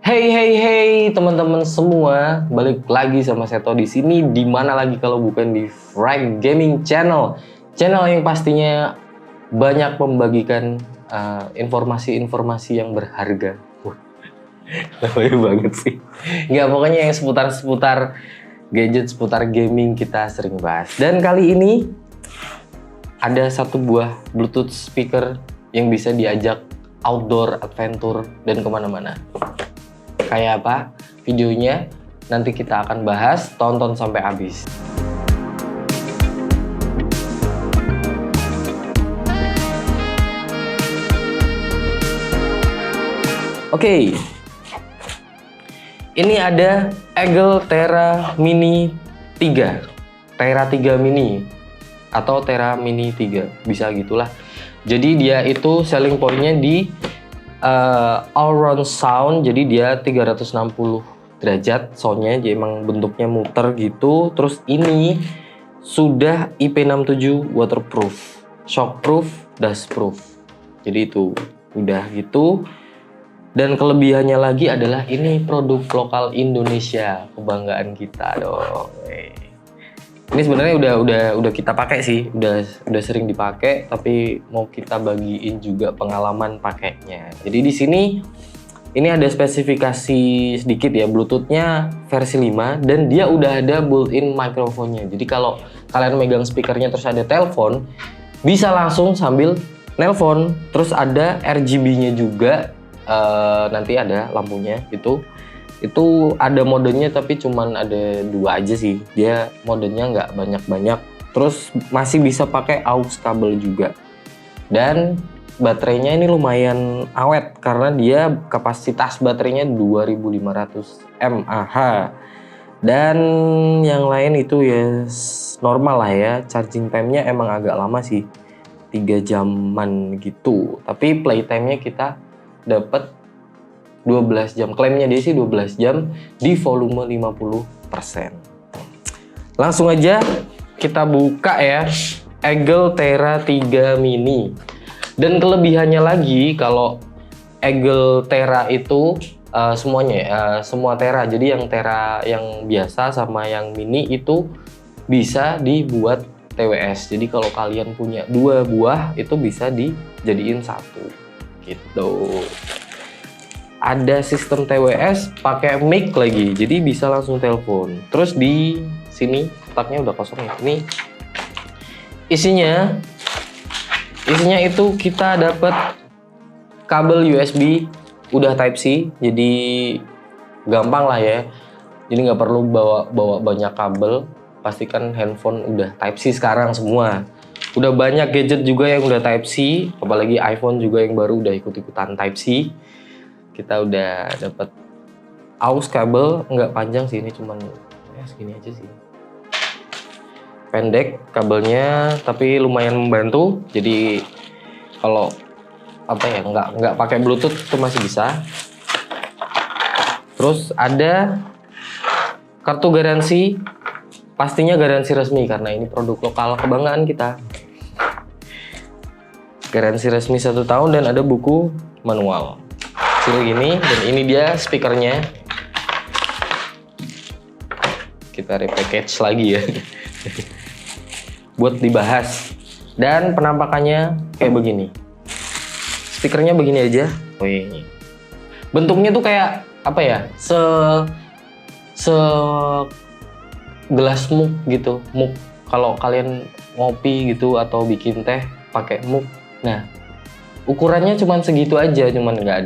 Hey teman-teman semua, balik lagi sama Seto di sini. Di mana lagi kalau bukan di Frag Gaming Channel, channel yang pastinya banyak membagikan informasi-informasi yang berharga. Lebih banget sih. Nggak, pokoknya yang seputar gadget, seputar gaming kita sering bahas. Dan kali ini ada satu buah Bluetooth speaker yang bisa diajak outdoor, adventure, dan kemana-mana. Kayak apa videonya nanti kita akan bahas, tonton sampai habis. Oke. Ini ada Eagle Tera Mini 3. Tera 3 Mini atau Tera Mini 3, bisa gitulah. Jadi dia itu selling point-nya di all round sound, jadi dia 360 derajat soundnya, jadi emang bentuknya muter gitu. Terus ini sudah IP67 waterproof, shockproof, dustproof, jadi itu udah gitu. Dan kelebihannya lagi adalah ini produk lokal Indonesia, kebanggaan kita dong. Ini sebenarnya udah kita pakai sih, udah sering dipakai, tapi mau kita bagiin juga pengalaman pakainya. Jadi di sini ini ada spesifikasi sedikit ya, Bluetooth-nya versi 5 dan dia udah ada built-in microphone-nya. Jadi kalau kalian megang speakernya terus ada telepon, bisa langsung sambil nelpon. Terus ada RGB-nya juga, nanti ada lampunya gitu. Itu ada modenya tapi cuman ada 2 aja sih, dia modenya nggak banyak-banyak. Terus masih bisa pakai aux kabel juga, dan baterainya ini lumayan awet karena dia kapasitas baterainya 2500 mAh. Dan yang lain itu ya normal lah ya, charging time-nya emang agak lama sih, 3 jaman gitu. Tapi playtime-nya kita dapat 12 jam, klaimnya dia sih 12 jam di volume 50%. Langsung aja kita buka ya, Eagle Tera 3 Mini. Dan kelebihannya lagi, kalau Eagle Tera itu semuanya semua Tera, jadi yang Tera yang biasa sama yang Mini itu bisa dibuat TWS. Jadi kalau kalian punya 2 buah itu bisa dijadiin 1 gitu. Ada sistem TWS pakai mic lagi, jadi bisa langsung telepon. Terus di sini kotaknya udah kosong ya. Ini isinya itu kita dapat kabel USB udah Type C, jadi gampang lah ya. Jadi nggak perlu bawa banyak kabel. Pastikan handphone udah Type C sekarang semua. Udah banyak gadget juga yang udah Type C, apalagi iPhone juga yang baru udah ikut-ikutan Type C. Kita udah dapat aux kabel, nggak panjang sih, ini cuman ya segini aja sih, pendek kabelnya tapi lumayan membantu. Jadi kalau apa ya, nggak pakai Bluetooth itu masih bisa. Terus ada kartu garansi, pastinya garansi resmi karena ini produk lokal kebanggaan kita. Garansi resmi 1 tahun dan ada buku manual gini. Dan ini dia speakernya, kita repackage lagi ya buat dibahas. Dan penampakannya kayak begini, speakernya begini aja. Wih, bentuknya tuh kayak apa ya, se gelas mug gitu, mug kalau kalian ngopi gitu atau bikin teh pakai mug. Nah, ukurannya cuman segitu aja, cuman nggak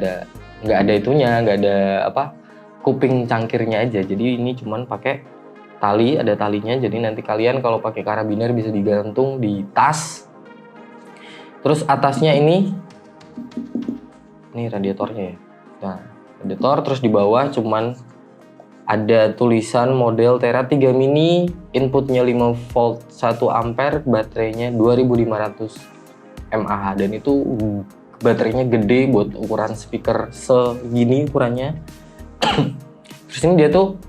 ada itunya, nggak ada apa, kuping cangkirnya aja. Jadi ini cuman pakai tali, ada talinya, jadi nanti kalian kalau pakai karabiner bisa digantung di tas. Terus atasnya ini radiatornya ya. Nah, radiator. Terus di bawah cuman ada tulisan model Tera 3 Mini, inputnya 5 volt 1 ampere, baterainya 2500 mAh, dan itu baterainya gede buat ukuran speaker segini ukurannya. Terus ini dia tuh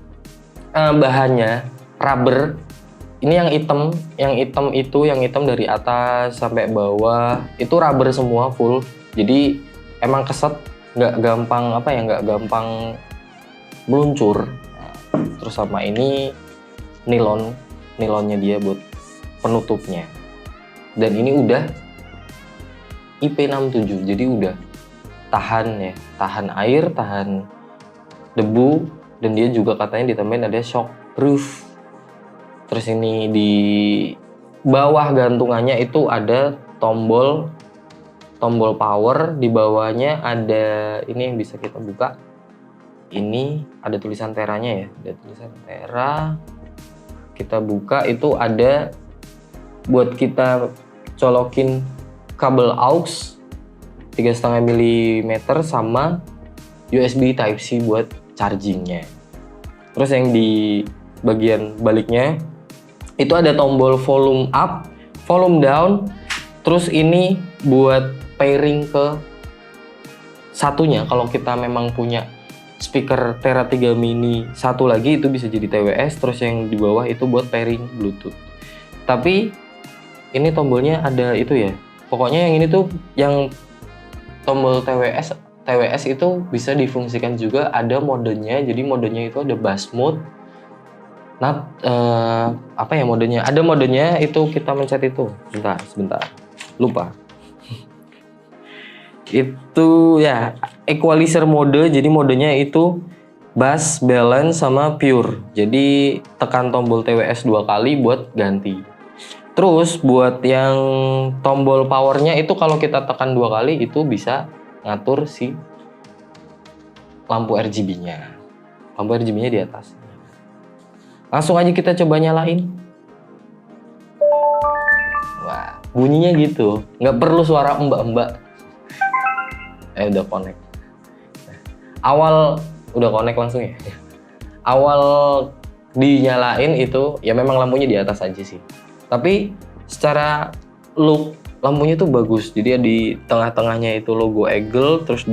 bahannya rubber. Ini yang hitam dari atas sampai bawah itu rubber semua full. Jadi emang keset, nggak gampang meluncur. Nah, terus sama ini nilonnya dia buat penutupnya. Dan ini udah IP67, jadi udah tahan ya, tahan air, tahan debu, dan dia juga katanya ditambahin ada shock proof. Terus ini di bawah gantungannya itu ada tombol power, di bawahnya ada ini yang bisa kita buka. Ini ada tulisan teranya ya, ada tulisan tera. Kita buka itu ada buat kita colokin kabel aux 3,5 mm sama USB Type-C buat chargingnya. Terus yang di bagian baliknya itu ada tombol volume up, volume down. Terus ini buat pairing ke satunya. Kalau kita memang punya speaker Tera 3 mini satu lagi itu bisa jadi TWS. Terus yang di bawah itu buat pairing Bluetooth. Tapi ini tombolnya ada itu ya. Pokoknya yang ini tuh yang tombol TWS itu bisa difungsikan juga, ada modenya. Jadi modenya itu ada bass mode. Apa ya modenya? Ada modenya itu kita mencet itu. Sebentar. Lupa. Itu ya equalizer mode. Jadi modenya itu bass, balance sama pure. Jadi tekan tombol TWS 2 kali buat ganti. Terus buat yang tombol powernya itu kalau kita tekan 2 kali itu bisa ngatur si lampu RGB-nya. Lampu RGB-nya di atas. Langsung aja kita coba nyalain. Wah, bunyinya gitu. Nggak perlu suara mbak-mbak. Udah connect. Awal udah connect langsung ya. Awal dinyalain itu ya memang lampunya di atas aja sih. Tapi secara look lampunya tuh bagus. Jadi ya di tengah-tengahnya itu logo Eagle, terus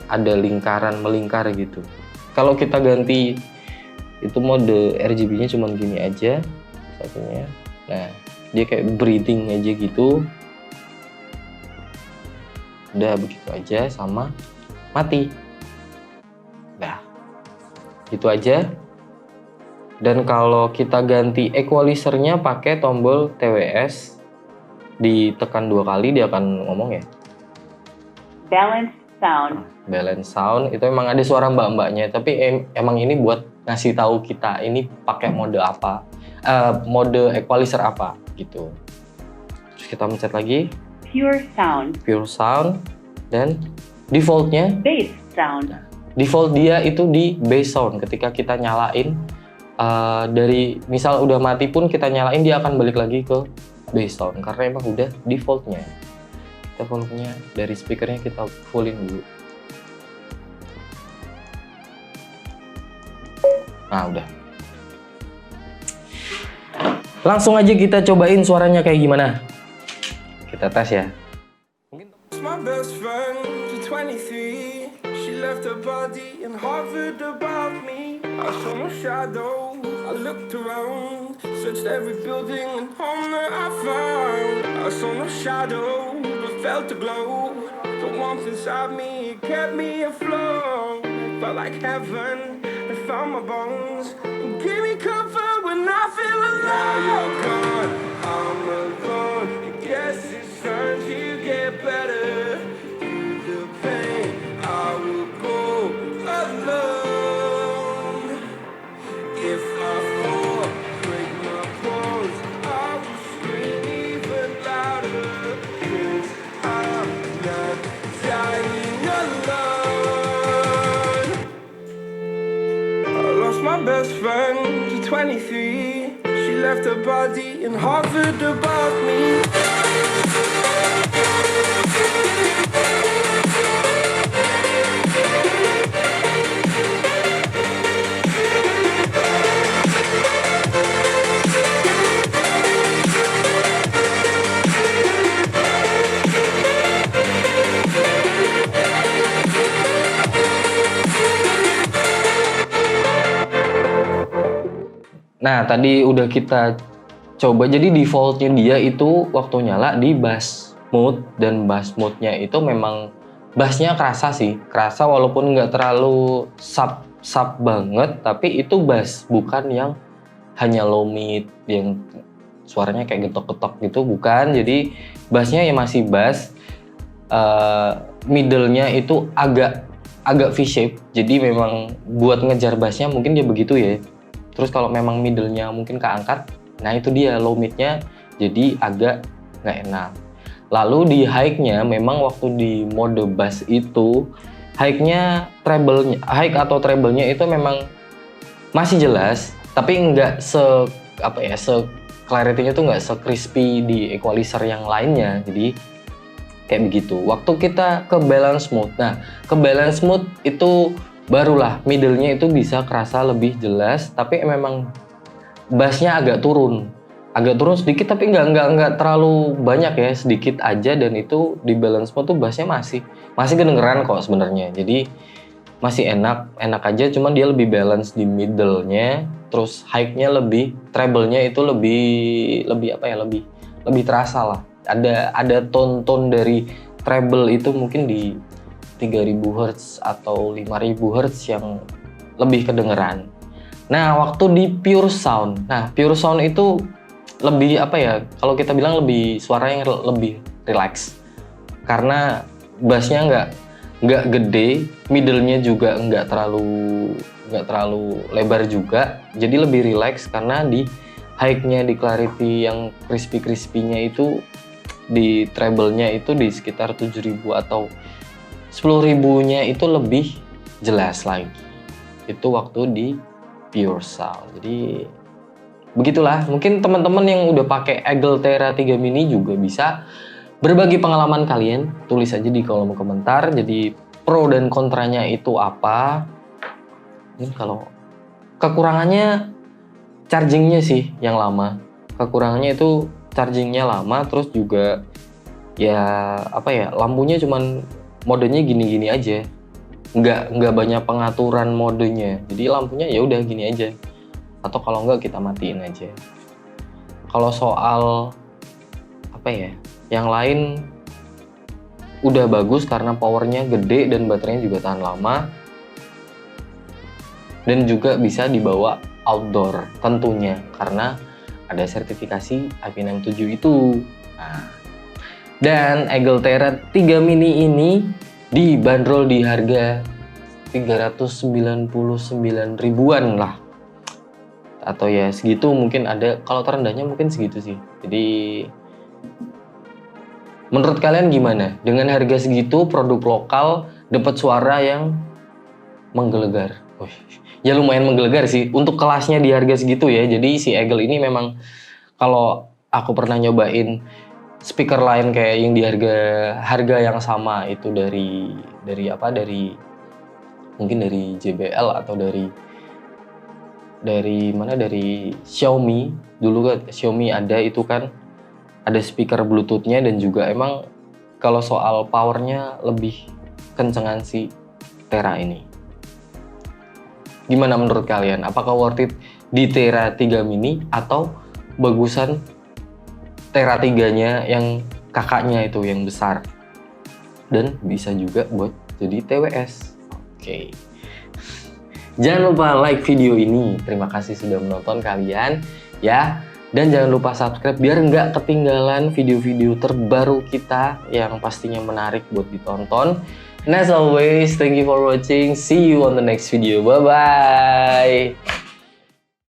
ada lingkaran melingkar gitu. Kalau kita ganti itu mode RGB-nya cuman gini aja satunya. Nah, dia kayak breathing aja gitu. Udah begitu aja sama mati. Nah, gitu aja. Dan kalau kita ganti equalizernya pakai tombol TWS, ditekan 2 kali dia akan ngomong ya. Balance sound. Balance sound itu emang ada suara mbak-mbaknya, tapi emang ini buat ngasih tahu kita ini pakai mode apa, mode equalizer apa gitu. Terus kita mencet lagi. Pure sound. Pure sound dan defaultnya Bass sound. Default dia itu di bass sound. Ketika kita nyalain dari misal udah mati pun kita nyalain dia akan balik lagi ke bass sound karena emang udah defaultnya. Kita volumenya dari speakernya kita fullin dulu. Nah udah. Langsung aja kita cobain suaranya kayak gimana. Kita tes ya. My best friend, she's 23. She left her body and hovered above me. I saw no shadow. I looked around, searched every building and home that I found. I saw no shadow, but felt the glow. The warmth inside me it kept me afloat. Felt like heaven. It found my bones and gave me comfort when I feel alone. Now you're gone, I'm alone. I guess it's time to get better. Through the pain, I will go alone. If I fall, break my bones, I will scream even louder. 'Cause I'm not dying alone. I lost my best friend to 23. She left her body and hovered above me. Nah, tadi udah kita coba. Jadi defaultnya dia itu waktu nyala di bass mode, dan bass mode-nya itu memang bassnya kerasa sih, kerasa walaupun nggak terlalu sub banget, tapi itu bass, bukan yang hanya low mid yang suaranya kayak getok-getok gitu, bukan. Jadi bassnya ya masih bass, middle-nya itu agak V-shape, jadi memang buat ngejar bassnya mungkin dia begitu ya. Terus kalau memang middle-nya mungkin keangkat, nah itu dia low mid-nya jadi agak nggak enak. Lalu di high-nya memang waktu di mode bass itu high-nya high atau treble-nya itu memang masih jelas, tapi nggak clarity-nya tuh nggak se-crispy di equalizer yang lainnya. Jadi kayak begitu. Waktu kita ke balance mode, nah ke balance mode itu barulah middle-nya itu bisa kerasa lebih jelas, tapi memang bass-nya agak turun sedikit, tapi nggak terlalu banyak ya, sedikit aja. Dan itu di balance mode tuh bass-nya masih kedengeran kok sebenarnya. Jadi masih enak aja, cuman dia lebih balance di middle-nya, terus high-nya treble-nya itu lebih terasa lah. Ada tone dari treble itu mungkin di 3000 Hz atau 5000 Hz yang lebih kedengeran. Nah, waktu di pure sound itu lebih kalau kita bilang lebih suara yang lebih relax, karena bassnya nggak gede, middle-nya juga nggak terlalu lebar juga, jadi lebih relax. Karena di high-nya, di clarity yang crispy-nya itu, di treble-nya itu di sekitar 7000 atau 10.000-nya itu lebih jelas lagi. Itu waktu di pure sound. Jadi begitulah, mungkin teman-teman yang udah pakai Eagle Tera 3 Mini juga bisa berbagi pengalaman kalian, tulis aja di kolom komentar. Jadi pro dan kontranya itu apa. Ini kalau kekurangannya chargingnya sih yang lama. Kekurangannya itu chargingnya lama, terus juga lampunya cuman modenya gini-gini aja. Nggak banyak pengaturan modenya. Jadi lampunya ya udah gini aja. Atau kalau nggak kita matiin aja. Kalau soal yang lain udah bagus karena powernya gede dan baterainya juga tahan lama, dan juga bisa dibawa outdoor tentunya karena ada sertifikasi IP67 itu. Nah, dan Eagle Tera 3 Mini ini dibanderol di harga 399 ribuan lah, atau ya segitu mungkin. Ada kalau terendahnya mungkin segitu sih. Jadi menurut kalian gimana? Dengan harga segitu, produk lokal, dapat suara yang menggelegar. Ya lumayan menggelegar sih untuk kelasnya di harga segitu ya. Jadi si Eagle ini memang, kalau aku pernah nyobain speaker lain kayak yang di harga yang sama itu dari mungkin dari JBL atau dari Xiaomi. Dulu kan Xiaomi ada itu kan, ada speaker Bluetooth-nya, dan juga emang kalau soal powernya lebih kencengan si Tera ini. Gimana menurut kalian? Apakah worth it di Tera 3 Mini atau bagusan Tera 3-nya yang kakaknya itu yang besar? Dan bisa juga buat jadi TWS. Oke. Jangan lupa like video ini. Terima kasih sudah menonton kalian ya. Dan jangan lupa subscribe biar nggak ketinggalan video-video terbaru kita yang pastinya menarik buat ditonton. And as always, thank you for watching. See you on the next video. Bye-bye.